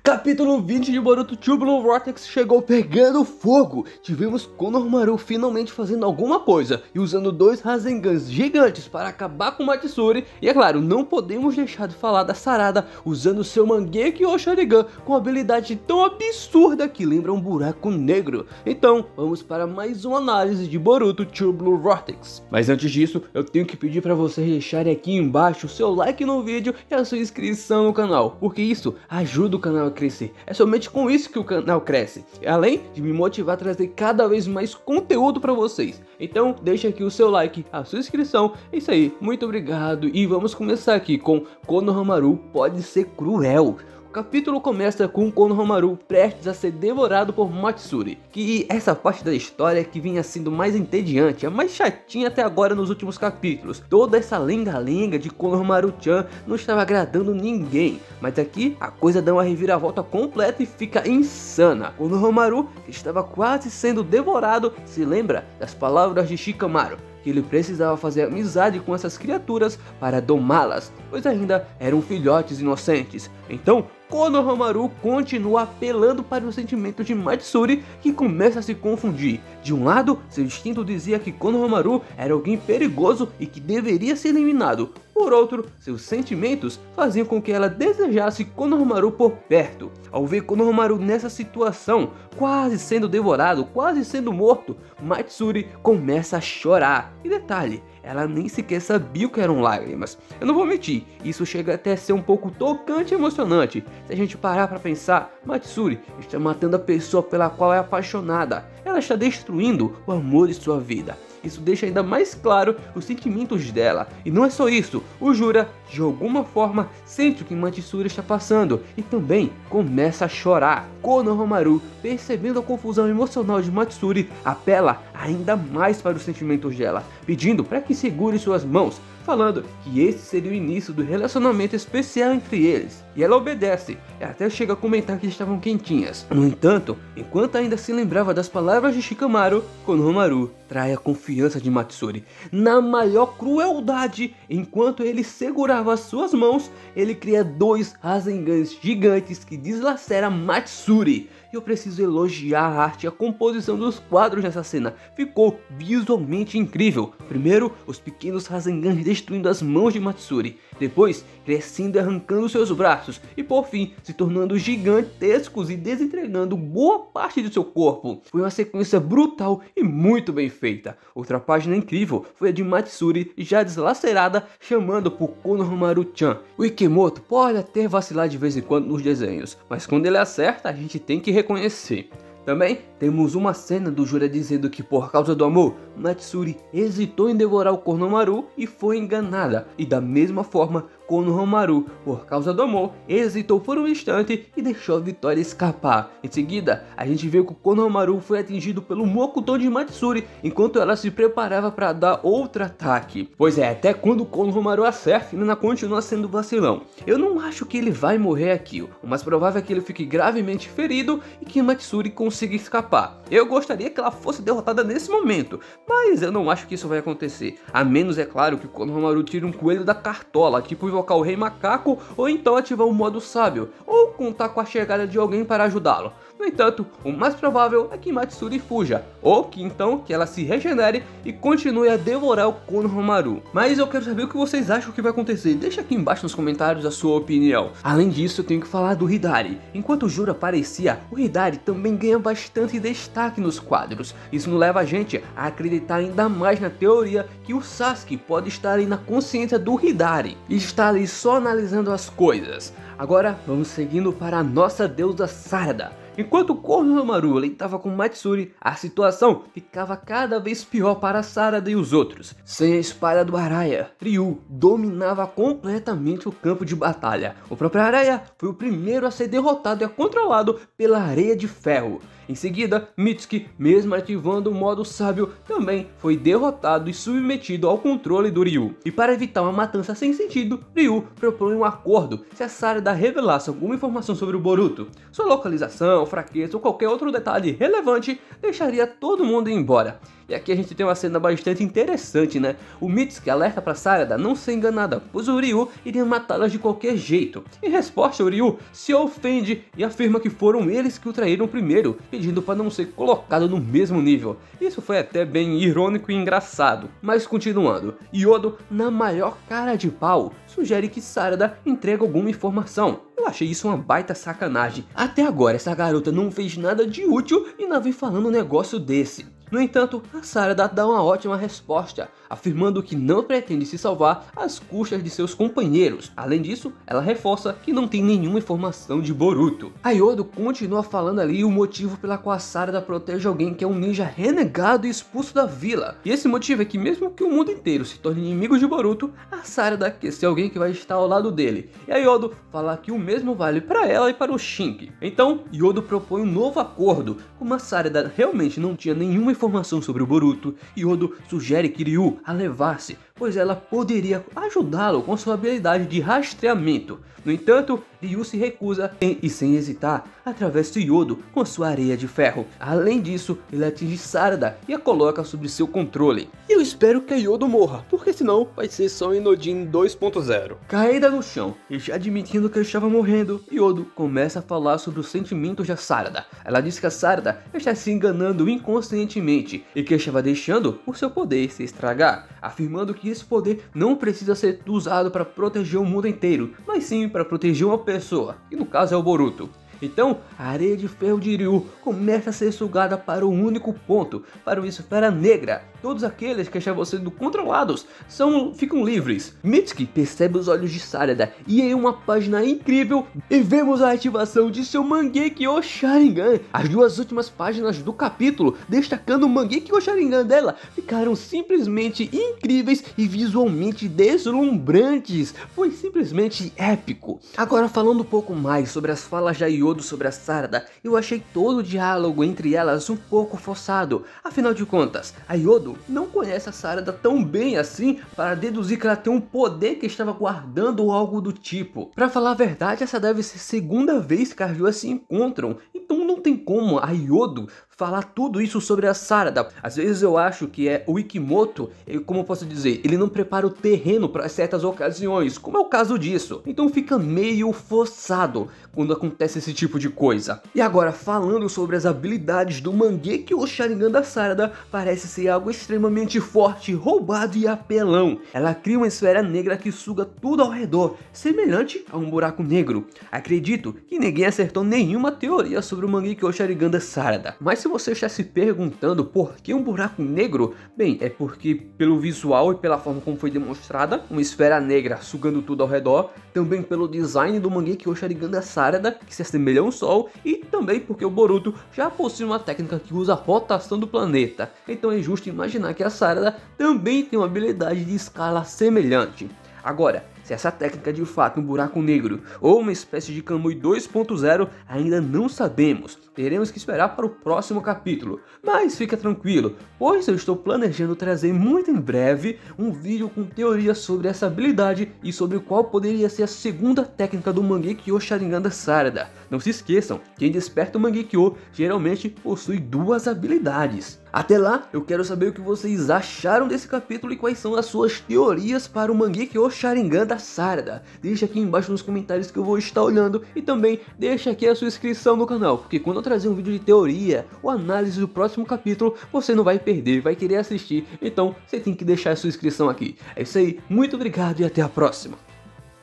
Capítulo 20 de Boruto Tubular Vortex chegou pegando fogo. Tivemos Konohamaru finalmente fazendo alguma coisa e usando dois Rasengans gigantes para acabar com Matsuri. E é claro, não podemos deixar de falar da Sarada usando seu Mangekyo ou Sharingan com habilidade tão absurda que lembra um buraco negro. Então, vamos para mais uma análise de Boruto Tubular Vortex. Mas antes disso, eu tenho que pedir para vocês deixarem aqui embaixo o seu like no vídeo e a sua inscrição no canal, porque isso ajuda o canal a crescer. É somente com isso que o canal cresce, além de me motivar a trazer cada vez mais conteúdo para vocês. Então deixa aqui o seu like, a sua inscrição. É isso aí, muito obrigado e vamos começar aqui com Konohamaru pode ser cruel. O capítulo começa com Konohamaru prestes a ser devorado por Matsuri, que essa parte da história que vinha sendo mais entediante, a mais chatinha até agora nos últimos capítulos. Toda essa lenga-lenga de Konohamaru-chan não estava agradando ninguém, mas aqui a coisa dá uma reviravolta completa e fica insana. Konohamaru, que estava quase sendo devorado, se lembra das palavras de Shikamaru, que ele precisava fazer amizade com essas criaturas para domá-las, pois ainda eram filhotes inocentes. Então, Konohamaru continua apelando para os sentimentos de Matsuri, que começa a se confundir. De um lado, seu instinto dizia que Konohamaru era alguém perigoso e que deveria ser eliminado. Por outro, seus sentimentos faziam com que ela desejasse Konohamaru por perto. Ao ver Konohamaru nessa situação, quase sendo devorado, quase sendo morto, Matsuri começa a chorar. E detalhe, ela nem sequer sabia o que eram lágrimas. Eu não vou mentir, isso chega até a ser um pouco tocante e emocionante. Se a gente parar para pensar, Matsuri está matando a pessoa pela qual é apaixonada. Ela está destruindo o amor de sua vida. Isso deixa ainda mais claro os sentimentos dela. E não é só isso, o Jura, de alguma forma, sente o que Matsuri está passando e também começa a chorar. Konohamaru, percebendo a confusão emocional de Matsuri, apela ainda mais para os sentimentos dela, pedindo para que segure suas mãos, falando que esse seria o início do relacionamento especial entre eles. E ela obedece, e até chega a comentar que estavam quentinhas. No entanto, enquanto ainda se lembrava das palavras de Shikamaru, Konohamaru trai a confiança de Matsuri. Na maior crueldade, enquanto ele segurava suas mãos, ele cria dois Rasengans gigantes que deslaceram Matsuri. E eu preciso elogiar a arte e a composição dos quadros nessa cena. Ficou visualmente incrível. Primeiro, os pequenos Rasengans destruindo as mãos de Matsuri. Depois, crescendo e arrancando seus braços. E por fim, se tornando gigantescos e desentregando boa parte de seu corpo. Foi uma sequência brutal e muito bem feita. Outra página incrível foi a de Matsuri já deslacerada, chamando por Konohamaru-chan. O Ikemoto pode até vacilar de vez em quando nos desenhos, mas quando ele acerta a gente tem que reconhecer. Também temos uma cena do Jura dizendo que por causa do amor, Matsuri hesitou em devorar o Konohamaru e foi enganada. E da mesma forma, Konohamaru, por causa do amor, hesitou por um instante e deixou a vitória escapar. Em seguida, a gente vê que o Konohamaru foi atingido pelo Mokuton de Matsuri, enquanto ela se preparava para dar outro ataque. Pois é, até quando o Konohamaru acerta, ele ainda continua sendo vacilão. Eu não acho que ele vai morrer aqui, o mais provável é que ele fique gravemente ferido e que Matsuri consiga escapar. Eu gostaria que ela fosse derrotada nesse momento, mas eu não acho que isso vai acontecer. A menos, é claro, que o Konohamaru tire um coelho da cartola, tipo invocar o Rei Macaco, ou então ativar o modo sábio, ou contar com a chegada de alguém para ajudá-lo. No entanto, o mais provável é que Matsuri fuja, ou que então que ela se regenere e continue a devorar o Konohamaru. Mas eu quero saber o que vocês acham que vai acontecer, deixa aqui embaixo nos comentários a sua opinião. Além disso, eu tenho que falar do Hidari. Enquanto o Jura aparecia, o Hidari também ganha bastante destaque nos quadros. Isso nos leva a gente a acreditar ainda mais na teoria que o Sasuke pode estar ali na consciência do Hidari e está ali só analisando as coisas. Agora vamos seguindo para a nossa deusa Sarada. Enquanto Konohamaru estava com Matsuri, a situação ficava cada vez pior para Sarada e os outros. Sem a espada do Araya, Ryu dominava completamente o campo de batalha. O próprio Araya foi o primeiro a ser derrotado e controlado pela Areia de Ferro. Em seguida, Mitsuki, mesmo ativando o modo sábio, também foi derrotado e submetido ao controle do Ryu. E para evitar uma matança sem sentido, Ryu propõe um acordo se a Sarada revelasse alguma informação sobre o Boruto. Sua localização, fraqueza ou qualquer outro detalhe relevante deixaria todo mundo ir embora. E aqui a gente tem uma cena bastante interessante, né? O Mitsuki alerta para Sarada não ser enganada, pois o Ryu iria matá-las de qualquer jeito. Em resposta, o Ryu se ofende e afirma que foram eles que o traíram primeiro, pedindo para não ser colocado no mesmo nível. Isso foi até bem irônico e engraçado. Mas continuando, Yodo, na maior cara de pau, sugere que Sarada entregue alguma informação. Eu achei isso uma baita sacanagem. Até agora essa garota não fez nada de útil e ainda vem falando um negócio desse. No entanto, a Sarada dá uma ótima resposta, afirmando que não pretende se salvar às custas de seus companheiros. Além disso, ela reforça que não tem nenhuma informação de Boruto. A Yodo continua falando ali o motivo pela qual a Sarada protege alguém que é um ninja renegado e expulso da vila. E esse motivo é que mesmo que o mundo inteiro se torne inimigo de Boruto, a Sarada quer ser alguém que vai estar ao lado dele. E a Yodo fala que o mesmo vale para ela e para o Shinki. Então, Yodo propõe um novo acordo. Como a Sarada realmente não tinha nenhuma informação sobre o Boruto, Yodo sugere que Ryu a levasse, pois ela poderia ajudá-lo com sua habilidade de rastreamento. No entanto, Ryu se recusa e sem hesitar, atravessa Yodo com sua areia de ferro. Além disso, ele atinge Sarada e a coloca sob seu controle. Eu espero que a Yodo morra, porque senão vai ser só Inodin 2.0. Caída no chão e já admitindo que ele estava morrendo, Yodo começa a falar sobre os sentimentos da Sarada. Ela diz que a Sarada está se enganando inconscientemente e que estava deixando o seu poder se estragar, afirmando que esse poder não precisa ser usado para proteger o mundo inteiro, mas sim para proteger uma pessoa, que no caso é o Boruto. Então, a areia de ferro de Ryu começa a ser sugada para o único ponto, para o Esfera Negra. Todos aqueles que estavam sendo controlados ficam livres. Mitsuki percebe os olhos de Sarada e em uma página incrível e vemos a ativação de seu Mangekyo Sharingan. As duas últimas páginas do capítulo, destacando o Mangekyo Sharingan dela, ficaram simplesmente incríveis e visualmente deslumbrantes. Foi simplesmente épico. Agora, falando um pouco mais sobre as falas da Yodo sobre a Sarada, eu achei todo o diálogo entre elas um pouco forçado. Afinal de contas, a Yodo não conhece a Sarada tão bem assim para deduzir que ela tem um poder que estava guardando ou algo do tipo. Para falar a verdade, essa deve ser a segunda vez que as duas se encontram, então não tem como a Yodo falar tudo isso sobre a Sarada. Às vezes eu acho que é o Ikimoto, como eu posso dizer, ele não prepara o terreno para certas ocasiões, como é o caso disso. Então fica meio forçado quando acontece esse tipo de coisa. E agora, falando sobre as habilidades do Mangekyo Sharingan da Sarada, parece ser algo extremamente forte, roubado e apelão. Ela cria uma esfera negra que suga tudo ao redor, semelhante a um buraco negro. Acredito que ninguém acertou nenhuma teoria sobre o Mangekyo Sharingan da Sarada, mas se você está se perguntando por que um buraco negro, bem, é porque pelo visual e pela forma como foi demonstrada, uma esfera negra sugando tudo ao redor, também pelo design do Mangekyo Sharingan da Sarada, que se assemelha a um sol, e também porque o Boruto já possui uma técnica que usa a rotação do planeta, então é justo imaginar que a Sarada também tem uma habilidade de escala semelhante. Agora, se essa técnica é de fato um buraco negro ou uma espécie de Kamui 2.0, ainda não sabemos. Teremos que esperar para o próximo capítulo. Mas fica tranquilo, pois eu estou planejando trazer muito em breve um vídeo com teorias sobre essa habilidade e sobre qual poderia ser a segunda técnica do Mangekyo Sharingan da Sarada. Não se esqueçam, quem desperta o Mangekyo geralmente possui duas habilidades. Até lá, eu quero saber o que vocês acharam desse capítulo e quais são as suas teorias para o Mangekyo Sharingan da Sarada. Deixa aqui embaixo nos comentários que eu vou estar olhando e também deixa aqui a sua inscrição no canal, porque quando eu trazer um vídeo de teoria ou análise do próximo capítulo, você não vai perder, vai querer assistir, então você tem que deixar a sua inscrição aqui. É isso aí, muito obrigado e até a próxima.